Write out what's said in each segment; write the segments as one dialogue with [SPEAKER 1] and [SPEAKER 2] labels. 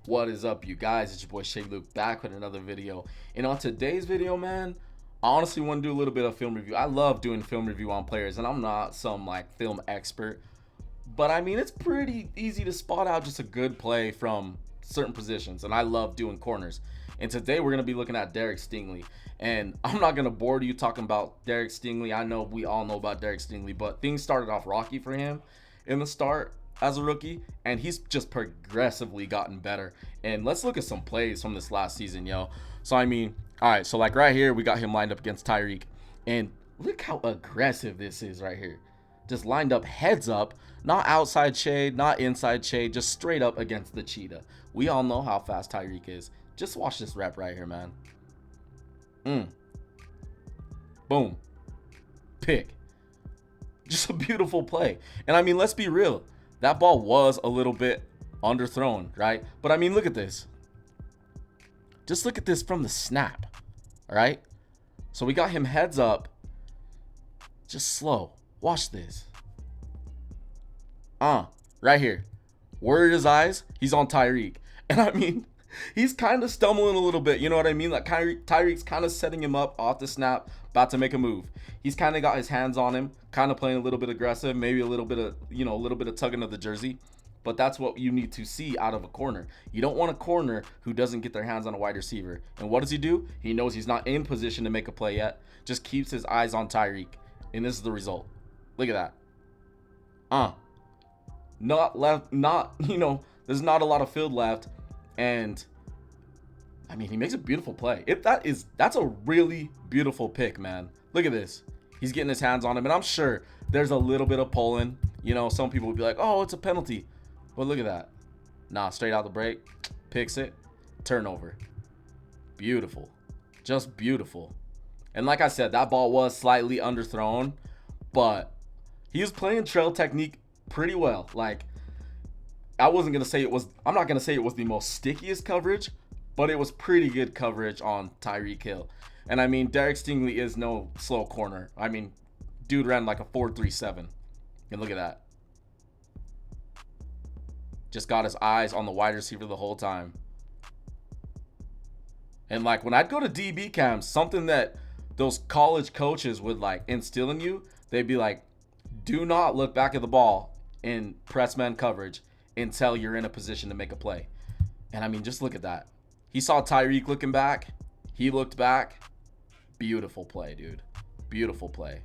[SPEAKER 1] What is up, you guys? It's your boy Shay Luke back with another video. And on today's video, man, I honestly want to do a little bit of film review. I love doing film review on players, and I'm not some like film expert, but I mean, it's pretty easy to spot out just a good play from certain positions, and I love doing corners. And today we're going to be looking at Derek Stingley. And I'm not going to bore you talking about Derek Stingley. I know we all know about Derek Stingley, but things started off rocky for him in the start as a rookie, and he's just progressively gotten better. And let's look at some plays from this last season, yo. So I mean, all right, so like right here we got him lined up against Tyreek, and look how aggressive this is right here. Just lined up heads up, not outside shade, not inside shade, just straight up against the cheetah. We all know how fast Tyreek is. Just watch this rep right here, man. Boom, pick. Just a beautiful play. And I mean, let's be real, that ball was a little bit underthrown, right? But I mean, look at this. Just look at this from the snap. All right, so we got him heads up, just slow. Watch this. Right here, where are his eyes? He's on Tyreek. And I mean, he's kind of stumbling a little bit, you know what I mean? Like Tyreek's kind of setting him up off the snap, about to make a move. He's kind of got his hands on him, kind of playing a little bit aggressive, maybe a little bit of, a little bit of tugging of the jersey. But that's what you need to see out of a corner. You don't want a corner who doesn't get their hands on a wide receiver. And what does he do? He knows he's not in position to make a play yet, just keeps his eyes on Tyreek. And this is the result. Look at that. Not left, there's not a lot of field left. And I mean, he makes a beautiful play. That's a really beautiful pick, man. Look at this. He's getting his hands on him, and I'm sure there's a little bit of pulling. Some people would be like, oh, it's a penalty. But look at that. Nah, straight out the break. Picks it. Turnover. Beautiful. Just beautiful. And like I said, that ball was slightly underthrown, but he was playing trail technique pretty well. Like, I'm not going to say it was the most stickiest coverage, but it was pretty good coverage on Tyreek Hill. And I mean, Derek Stingley is no slow corner. I mean, dude ran like a 4.37. And look at that. Just got his eyes on the wide receiver the whole time. And like when I'd go to DB camps, something that those college coaches would like instill in you, they'd be like, do not look back at the ball in press man coverage until you're in a position to make a play. And I mean, just look at that. He saw Tyreek looking back. He looked back. Beautiful play, dude. Beautiful play.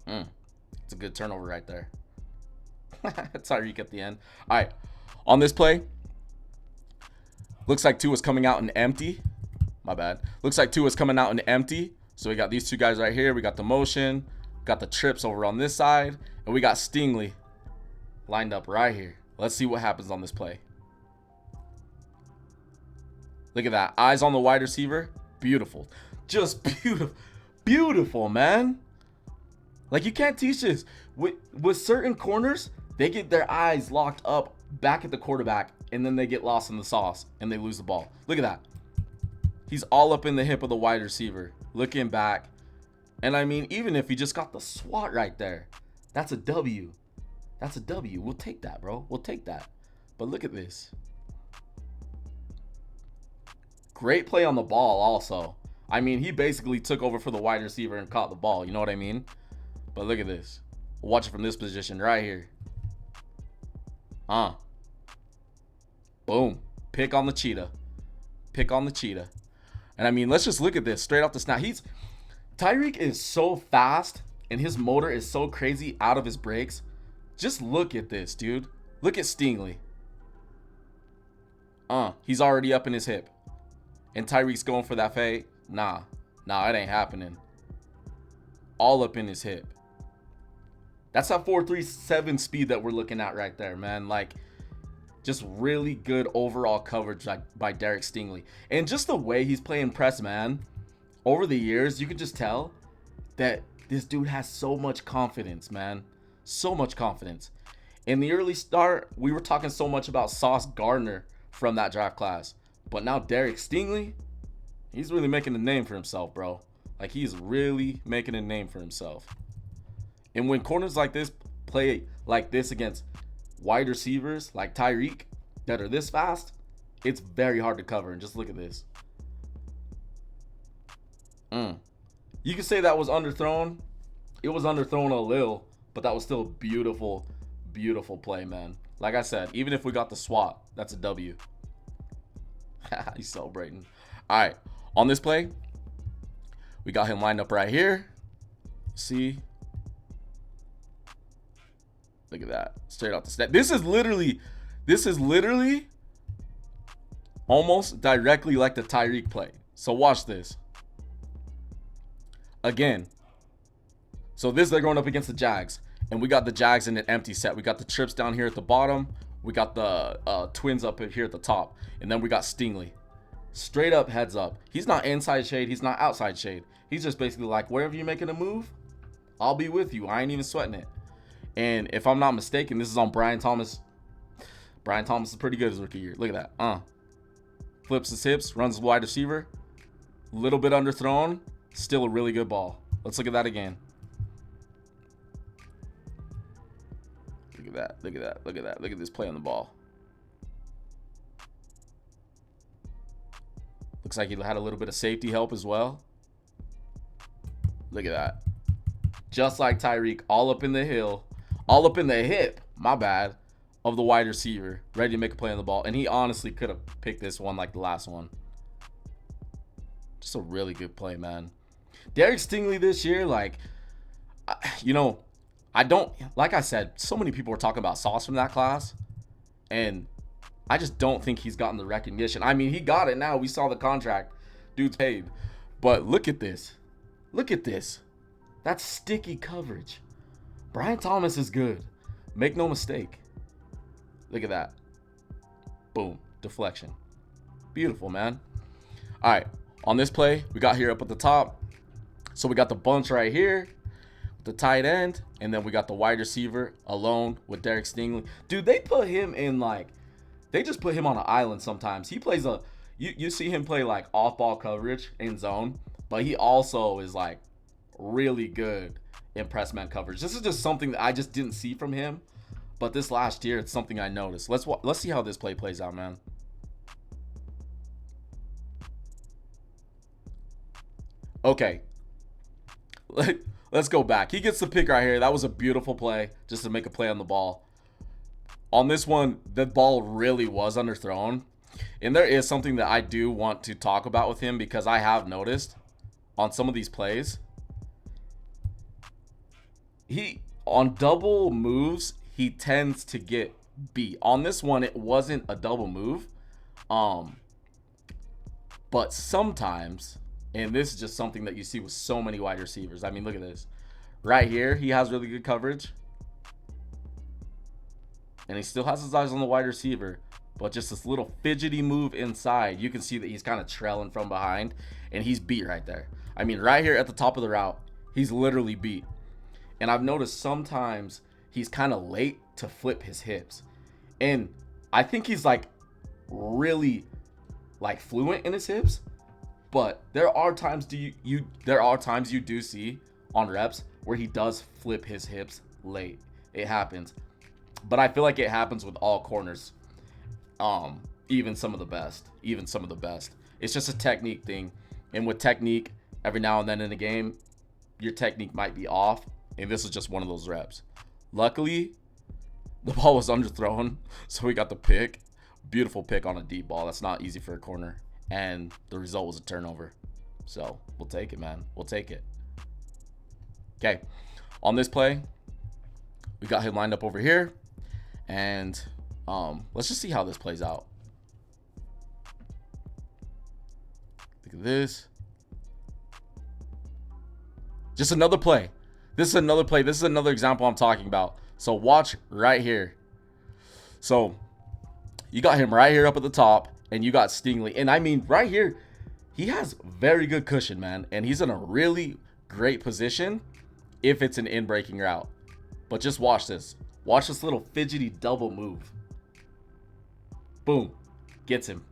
[SPEAKER 1] It's a good turnover right there. Tyreek at the end. All right. On this play, looks like Tua's coming out in empty. My bad. Looks like Tua's coming out in empty. So we got these two guys right here. We got the motion. Got the trips over on this side. And we got Stingley lined up right here. Let's see what happens on this play. Look at that. Eyes on the wide receiver. Beautiful. Just beautiful. Beautiful, man. Like, you can't teach this. With certain corners, they get their eyes locked up back at the quarterback, and then they get lost in the sauce, and they lose the ball. Look at that. He's all up in the hip of the wide receiver, looking back. And I mean, even if he just got the swat right there, that's a W. That's a W. We'll take that, bro. We'll take that. But look at this. Great play on the ball also. I mean, he basically took over for the wide receiver and caught the ball. You know what I mean? But look at this. Watch it from this position right here. Boom. Pick on the cheetah. Pick on the cheetah. And I mean, let's just look at this straight off the snap. Tyreek is so fast, and his motor is so crazy out of his brakes. Just look at this, dude. Look at Stingley. He's already up in his hip. And Tyreek's going for that fade. Nah, it ain't happening. All up in his hip. That's that 4.37 speed that we're looking at right there, man. Like, just really good overall coverage by Derek Stingley. And just the way he's playing press, man. Over the years, you can just tell that this dude has so much confidence, man. So much confidence. In the early start, we were talking so much about Sauce Gardner from that draft class. But now Derek Stingley, he's really making a name for himself, bro. Like, he's really making a name for himself. And when corners like this play like this against wide receivers like Tyreek, that are this fast, it's very hard to cover. And just look at this. You could say that was underthrown. It was underthrown a little, but that was still a beautiful, beautiful play, man. Like I said, even if we got the swat, that's a W. He's celebrating. All right, on this play, we got him lined up right here. See? Look at that. Straight out the snap. This is literally almost directly like the Tyreek play. So watch this. Again. So they're going up against the Jags. And we got the Jags in an empty set. We got the trips down here at the bottom. We got the twins up here at the top. And then we got Stingley. Straight up heads up. He's not inside shade. He's not outside shade. He's just basically like, wherever you're making a move, I'll be with you. I ain't even sweating it. And if I'm not mistaken, this is on Brian Thomas. Brian Thomas is pretty good his rookie year. Look at that. Flips his hips, runs wide receiver. Little bit underthrown. Still a really good ball. Let's look at that again. Look at that. Look at that. Look at that. Look at this play on the ball. Looks like he had a little bit of safety help as well. Look at that. Just like Tyreek, all up in the hill. All up in the hip, my bad, of the wide receiver. Ready to make a play on the ball. And he honestly could have picked this one like the last one. Just a really good play, man. Derek Stingley this year, like, you know, I don't, like I said, so many people are talking about Sauce from that class. And I just don't think he's gotten the recognition. I mean, he got it now. We saw the contract. Dude's paid. But look at this. Look at this. That's sticky coverage. Brian Thomas is good. Make no mistake. Look at that. Boom. Deflection. Beautiful, man. All right. On this play, we got here up at the top. So we got the bunch right here. The tight end. And then we got the wide receiver alone with Derek Stingley. Dude, they put him in like... They just put him on an island sometimes. He plays a... You see him play like off-ball coverage in zone. But he also is like really good in press man coverage. This is just something that I just didn't see from him. But this last year, it's something I noticed. Let's see how this play plays out, man. Okay. Let's go back. He gets the pick right here. That was a beautiful play just to make a play on the ball. On this one, the ball really was underthrown. And there is something that I do want to talk about with him because I have noticed on some of these plays, on double moves, he tends to get beat. On this one, it wasn't a double move. But sometimes, and this is just something that you see with so many wide receivers. I mean, look at this. Right here, he has really good coverage. And he still has his eyes on the wide receiver. But just this little fidgety move inside, you can see that he's kind of trailing from behind. And he's beat right there. I mean, right here at the top of the route, he's literally beat. And I've noticed sometimes he's kind of late to flip his hips. And I think he's like really like fluent in his hips. But there are times you do see on reps where he does flip his hips late. It happens. But I feel like it happens with all corners. Even some of the best. It's just a technique thing. And with technique, every now and then in a game, your technique might be off. And this is just one of those reps. Luckily, the ball was underthrown, so we got the pick. Beautiful pick on a deep ball. That's not easy for a corner. And the result was a turnover. So we'll take it, man. We'll take it. Okay. On this play, we got him lined up over here. And let's just see how this plays out. Look at this. Just another play. This is another play. This is another example I'm talking about. So watch right here. So you got him right here up at the top. And you got Stingley. And I mean, right here, he has very good cushion, man. And he's in a really great position if it's an in-breaking route. But just watch this. Watch this little fidgety double move. Boom. Gets him.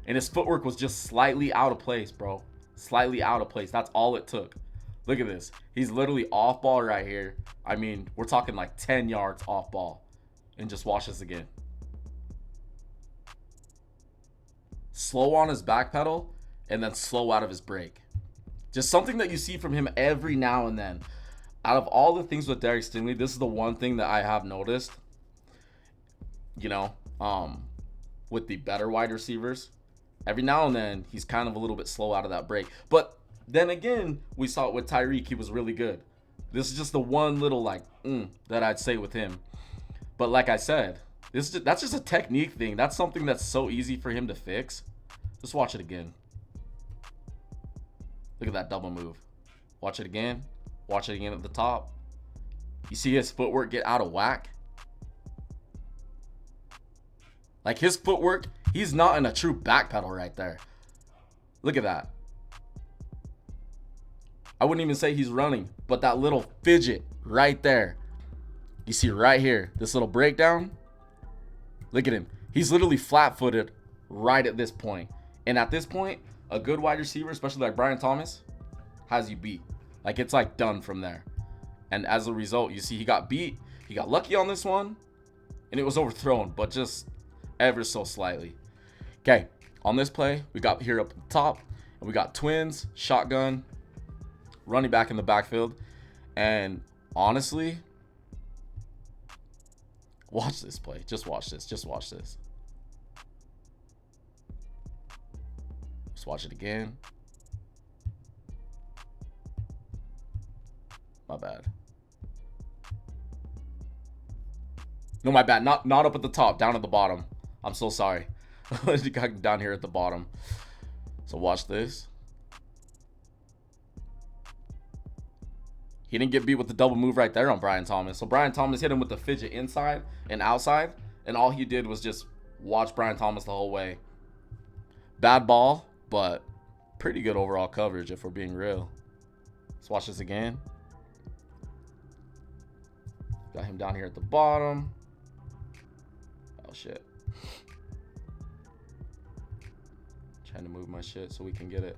[SPEAKER 1] And his footwork was just slightly out of place, bro. Slightly out of place. That's all it took. Look at this. He's literally off ball right here. I mean, we're talking like 10 yards off ball. And just watch this again. slow on his back pedal, and then slow out of his brake. Just something that you see from him every now and then. Out of all the things with Derek Stingley, this is the one thing that I have noticed, you know, with the better wide receivers. Every now and then, he's kind of a little bit slow out of that brake. But then again, we saw it with Tyreek. He was really good. This is just the one little, like, that I'd say with him. But like I said, that's just a technique thing. That's something that's so easy for him to fix. Just watch it again. Look at that double move. Watch it again. Watch it again at the top. You see his footwork get out of whack? Like his footwork, he's not in a true back pedal right there. Look at that. I wouldn't even say he's running, but that little fidget right there. You see right here, this little breakdown. Look at him. He's literally flat-footed right at this point. And at this point, a good wide receiver, especially like Brian Thomas, has you beat. Like it's like done from there. And as a result, you see he got beat. He got lucky on this one, and it was overthrown, but just ever so slightly. Okay, on this play, we got here up at the top, and we got twins, shotgun, running back in the backfield. And honestly, watch this play. Just watch this. Just watch this. Let's watch it again. My bad. No, my bad. Not up at the top, down at the bottom. I'm so sorry. Down here at the bottom. So watch this. He didn't get beat with the double move right there on Brian Thomas. So Brian Thomas hit him with the fidget inside and outside, and all he did was just watch Brian Thomas the whole way. Bad ball, but pretty good overall coverage if we're being real. Let's watch this again. Got him down here at the bottom. Oh, shit. Trying to move my shit so we can get it.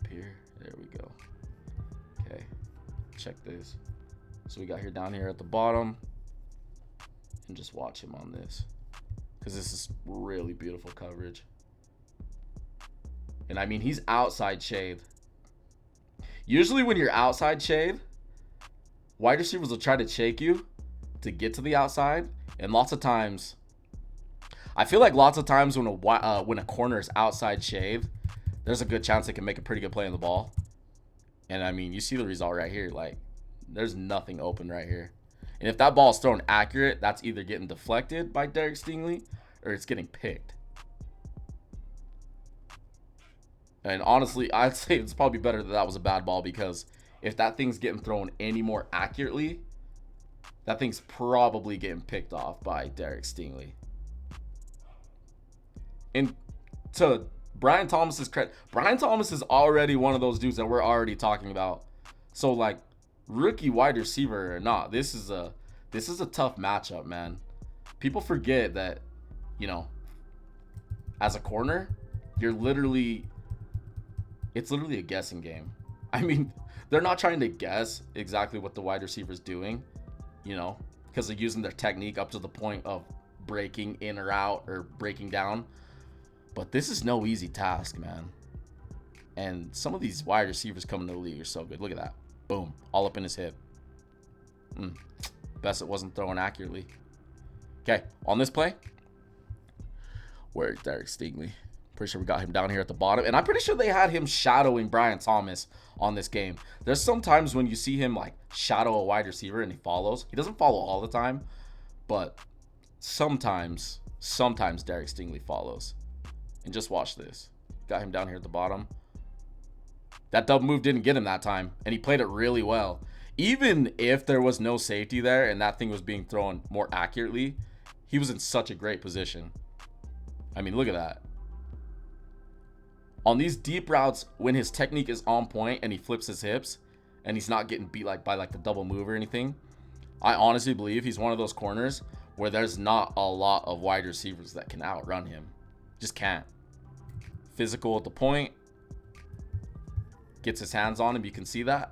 [SPEAKER 1] Up here. There we go. Okay. Check this. So we got here down here at the bottom. And just watch him on this. Because this is really beautiful coverage. And I mean, he's outside shade. Usually when you're outside shade, wide receivers will try to shake you to get to the outside. And lots of times, I feel like lots of times when a corner is outside shade, there's a good chance they can make a pretty good play on the ball. And I mean, you see the result right here. Like, there's nothing open right here. And if that ball is thrown accurate, that's either getting deflected by Derek Stingley or it's getting picked. And honestly, I'd say it's probably better that was a bad ball, because if that thing's getting thrown any more accurately, that thing's probably getting picked off by Derek Stingley. And to Brian Thomas's credit, Brian Thomas is already one of those dudes that we're already talking about. So like, rookie wide receiver or not, this is a tough matchup, man. People forget that, you know, as a corner, it's literally a guessing game. I mean, they're not trying to guess exactly what the wide receiver's doing, you know, because they're using their technique up to the point of breaking in or out or breaking down. But this is no easy task, man. And some of these wide receivers coming to the league are so good. Look at that. Boom. All up in his hip. Best it wasn't thrown accurately. Okay. On this play, where's Derek Stingley? Pretty sure we got him down here at the bottom. And I'm pretty sure they had him shadowing Brian Thomas on this game. There's some times when you see him like shadow a wide receiver and he follows. He doesn't follow all the time, but sometimes Derek Stingley follows. And just watch this. Got him down here at the bottom. That double move didn't get him that time, and he played it really well. Even if there was no safety there and that thing was being thrown more accurately, he was in such a great position. I mean, look at that. On these deep routes, when his technique is on point and he flips his hips and he's not getting beat by the double move or anything, I honestly believe he's one of those corners where there's not a lot of wide receivers that can outrun him. Just can't. Physical at the point. Gets his hands on him. You can see that.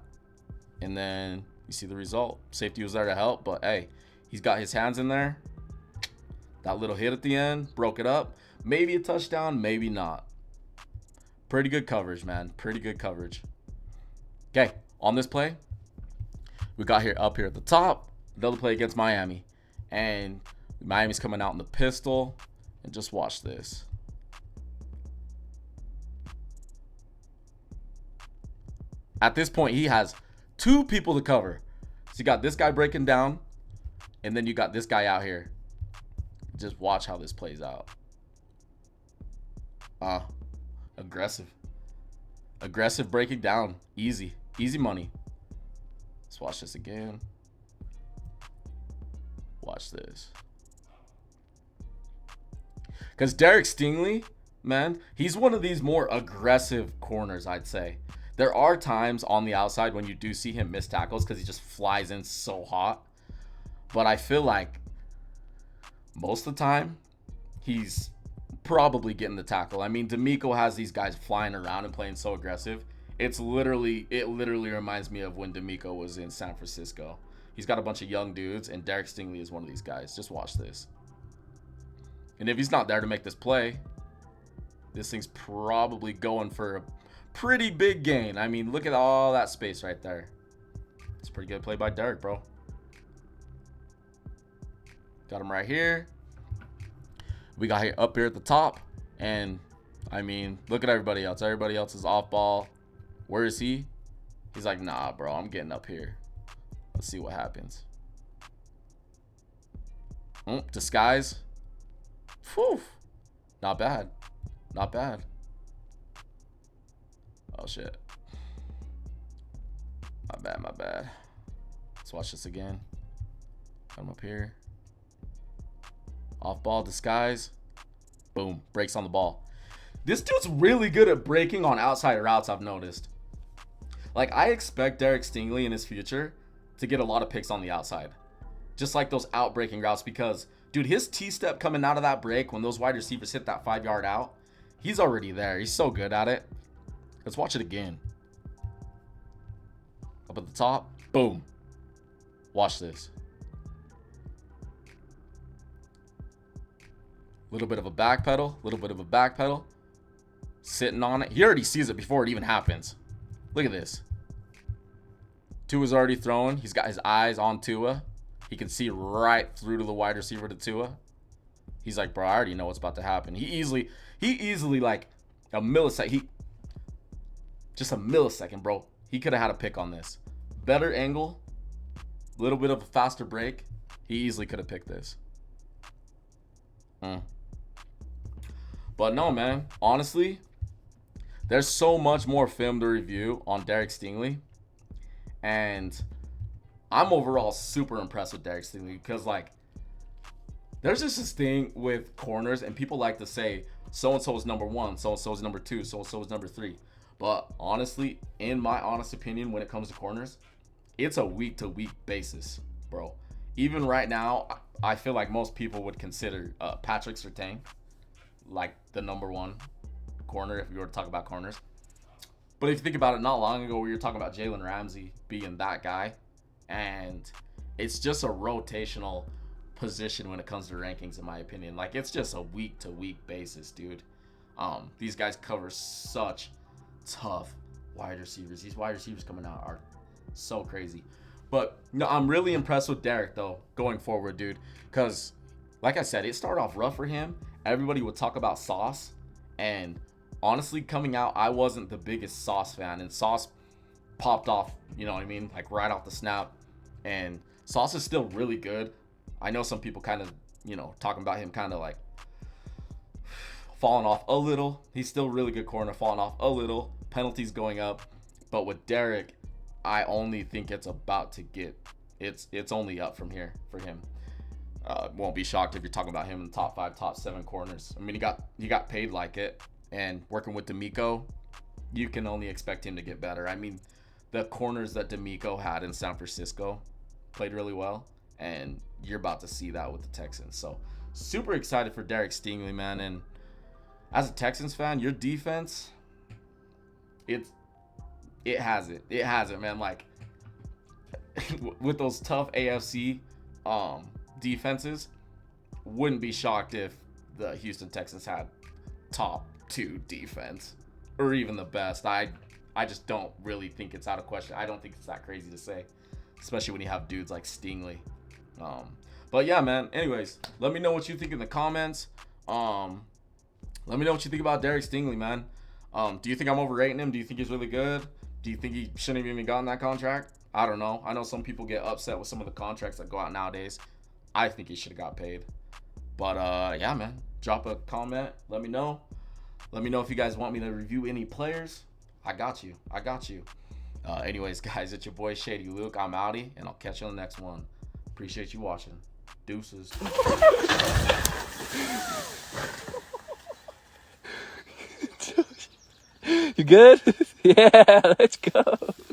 [SPEAKER 1] And then you see the result. Safety was there to help, but hey, he's got his hands in there. That little hit at the end broke it up. Maybe a touchdown, maybe not. Pretty good coverage, man. Pretty good coverage. Okay, on this play, we got here up here at the top. Another play against Miami. And Miami's coming out in the pistol. And just watch this. At this point, he has 2 people to cover. So you got this guy breaking down. And then you got this guy out here. Just watch how this plays out. Aggressive. Aggressive breaking down. Easy. Easy money. Let's watch this again. Watch this. Because Derek Stingley, man, he's one of these more aggressive corners, I'd say. There are times on the outside when you do see him miss tackles because he just flies in so hot. But I feel like most of the time, he's probably getting the tackle. I mean, D'Amico has these guys flying around and playing so aggressive. It literally reminds me of when D'Amico was in San Francisco. He's got a bunch of young dudes, and Derek Stingley is one of these guys. Just watch this. And if he's not there to make this play, this thing's probably going for a pretty big gain. I mean, look at all that space right there. It's a pretty good play by Derek, bro. Got him right here. We got here up here at the top. And, I mean, look at everybody else. Everybody else is off ball. Where is he? He's like, nah, bro, I'm getting up here. Let's see what happens. Disguise. Whew. Not bad. Not bad. Oh, shit. My bad, my bad. Let's watch this again. Come up here. Off ball, disguise. Boom. Breaks on the ball. This dude's really good at breaking on outside routes, I've noticed. Like, I expect Derek Stingley in his future to get a lot of picks on the outside. Just like those out-breaking routes because, dude, his T-step coming out of that break when those wide receivers hit that 5-yard out, he's already there. He's so good at it. Let's watch it again. Up at the top. Boom. Watch this. Little bit of a backpedal. Little bit of a backpedal. Sitting on it. He already sees it before it even happens. Look at this. Tua's already throwing. He's got his eyes on Tua. He can see right through to the wide receiver to Tua. He's like, bro, I already know what's about to happen. He easily like a millisecond. Just a millisecond, bro. He could have had a pick on this. Better angle. A little bit of a faster break. He easily could have picked this. But no, man. Honestly, there's so much more film to review on Derek Stingley. And I'm overall super impressed with Derek Stingley because, like, there's just this thing with corners, and people like to say so-and-so is number 1, so-and-so is number 2, so-and-so is number 3. But honestly, in my honest opinion, when it comes to corners, it's a week-to-week basis, bro. Even right now, I feel like most people would consider Patrick Surtain like the number 1 corner if you were to talk about corners. But if you think about it, not long ago we were talking about Jalen Ramsey being that guy. And it's just a rotational position when it comes to rankings, in my opinion. Like, it's just a week-to-week basis, dude. These guys cover such tough wide receivers. These wide receivers coming out are so crazy. But no, I'm really impressed with Derek, though, going forward, dude. Because, like I said, it started off rough for him. Everybody would talk about Sauce. And honestly, coming out, I wasn't the biggest Sauce fan. And Sauce popped off, you know what I mean? Like, right off the snap. And Sauce is still really good. I know some people kind of, you know, talking about him kind of like falling off a little. He's still really good corner, falling off a little. Penalties going up. But with Derek, I only think it's about to get, it's only up from here for him. Won't be shocked if you're talking about him in the top 5, top 7 corners. I mean, he got paid like it, and working with D'Amico, you can only expect him to get better. I mean, the corners that D'Amico had in San Francisco played really well, and you're about to see that with the Texans. So super excited for Derek Stingley, man. And as a Texans fan, your defense, it has it, man. Like, with those tough AFC defenses, wouldn't be shocked if the Houston Texans had top 2 defense or even the best. I just don't really think it's out of question. I don't think it's that crazy to say, especially when you have dudes like Stingley. But yeah, man. Anyways, let me know what you think in the comments. Let me know what you think about Derek Stingley, man. Do you think I'm overrating him? Do you think he's really good? Do you think he shouldn't have even gotten that contract? I don't know. I know some people get upset with some of the contracts that go out nowadays. I think he should have got paid. But yeah, man. Drop a comment. Let me know. Let me know if you guys want me to review any players. I got you. Anyways, guys, it's your boy Shady Luke. I'm outie, and I'll catch you on the next one. Appreciate you watching. Deuces.
[SPEAKER 2] You good? Yeah, let's go.